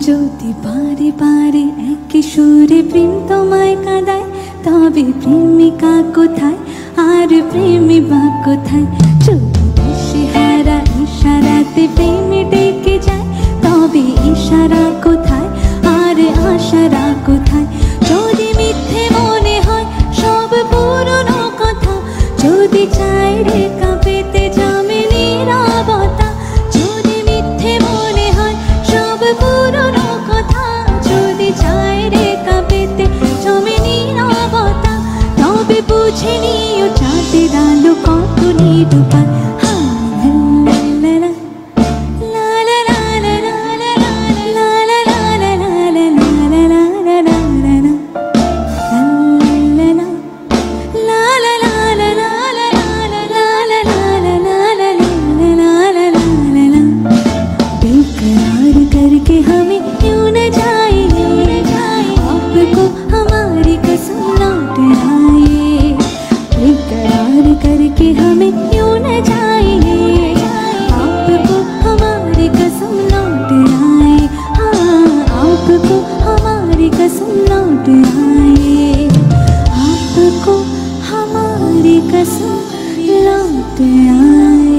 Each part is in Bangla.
যদি বারে বারে একই সুরে প্রেম তোমায় কাঁদায়, তবে প্রেমিকা কোথায় আর প্রেমী বা কোথায়? যদি দিশেহারা ইশারাতে প্রেমে ডেকে যায়, তবে ইশারা কোথায় আর আশারা কোথায়? যদি মিথ্যে মনে হয় সব পুরনো কথা, যদি চাই রেখা পেতে জমে নীরবতা, যদি মিথ্যে মনে হয় সব পুরনো কথা, যদি চাই রেখা পেতে জমে নীরবতা, তবে বুঝে নিও চাঁদের আলো কত নিরূপায়। करके हमें क्यों न जाए, आपको हमारी कसम लौट आए। बेकरार करके हमें क्यों न जाए, आपको हमारी कसम लौट आए। हाँ, आपको हमारी कसम लौट आए, आपको हमारी कसम लौट आए।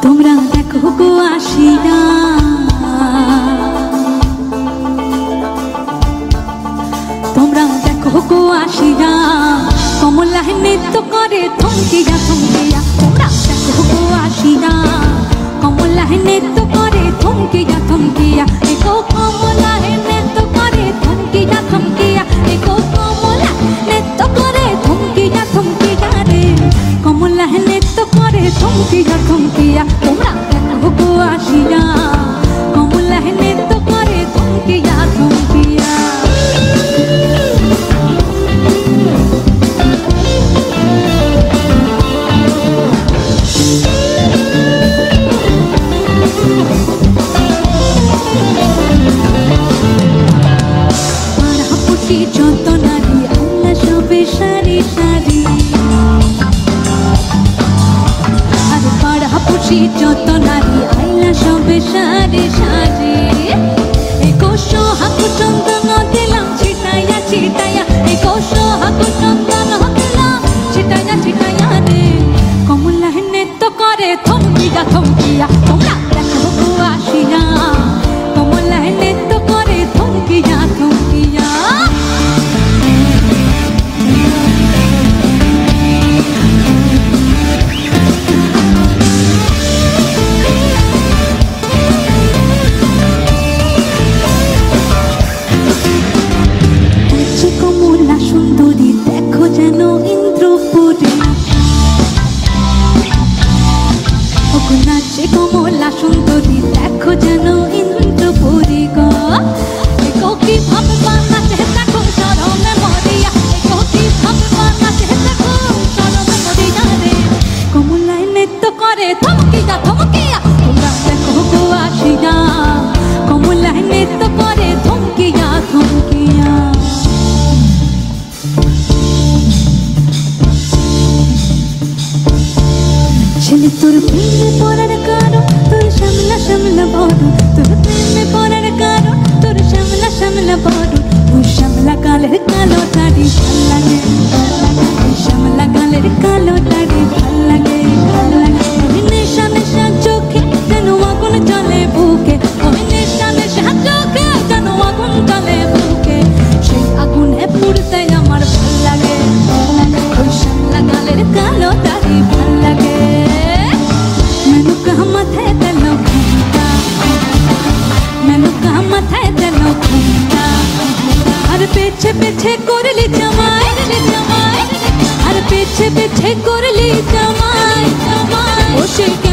তোমরা দেখো গো আসিয়া, তোমরা দেখো গো আসিয়া, কমলা নৃত্য করে থমকিয়া থমকিয়া। তোমরা দেখো গো আসিয়া, কমলা নৃত্য করে থমকিয়া থমকিয়া। দেখো কমলা নৃত্য করে থমকিয়া থমকিয়া, দেখো কমলা নৃত্য করে থমকিয়া থমকিয়া রে, কমলা নৃত্য করে থমকিয়া থমকিয়া। তোমরা দেখো গো আসিয়া, কমলা নৃত্য করে থমকিয়া থমকিয়া। পাড়াপড়শি যত নারী আল্লাহ সবে সারি সারি, আর পাড়াপড়শি যত নারী আল্লাহ সবে সারি সারি। এগো সোহাগো চন্দন দিলাম ছিটাইয়া ছিটাইয়া, এগো সোহাগো চন্দন দিলাম ছিটাইয়া ছিটাইয়া রে, কমলা নৃত্য করে থমকিয়া থমকিয়া। তোমরা দেখো গো আসিয়া, কমলা নৃত্য করে থমকিয়া থমকিয়া। কমলা সুন্দরী দেখো যেন ইন্দ্রপুরী, নাচে কমলা সুন্দরী দেখো যেন ইন্দ্রপুরী গো। দেখো কি ভাববা নাচে দেখো শরমে মরিয়া, দেখো কি ভাববা নাচে দেখো শরমে মরিয়া রে, কমলা নৃত্য করে থমকিয়া থমকিয়া। তোমরা দেখো গো আসিয়া, কমলা নৃত্য করে থমকিয়া থমকিয়া। ছেলে তোর প্রেমে পড়ার কারণ তোর সামলা সামলা বড়, তোর প্রেমে পড়ার কারণ তোর সামলা সামলা বড়। ওই সামলা গালের কালো দাড়ি ভাল লাগে, ওই সামলা গালের কালো দাড়ি ভাল লাগে, ভাল লাগে। ওই নেশা নেশা চোখে যেন আগুন জ্বলে বুকে, ওই নেশা নেশা চোখে যেন আগুন জ্বলে বুকে। সেই আগুনে পুড়তে আমার ভাল লাগে, ওই সামলা গালের কালো দাড়ি ভাল লাগে। মাথায় দিল ঘুমটা, মেনুকা মাথায় দিল ঘুমটা, আর পেছে পেছে করলি জামাই, করলি জামাই জামাই ও সে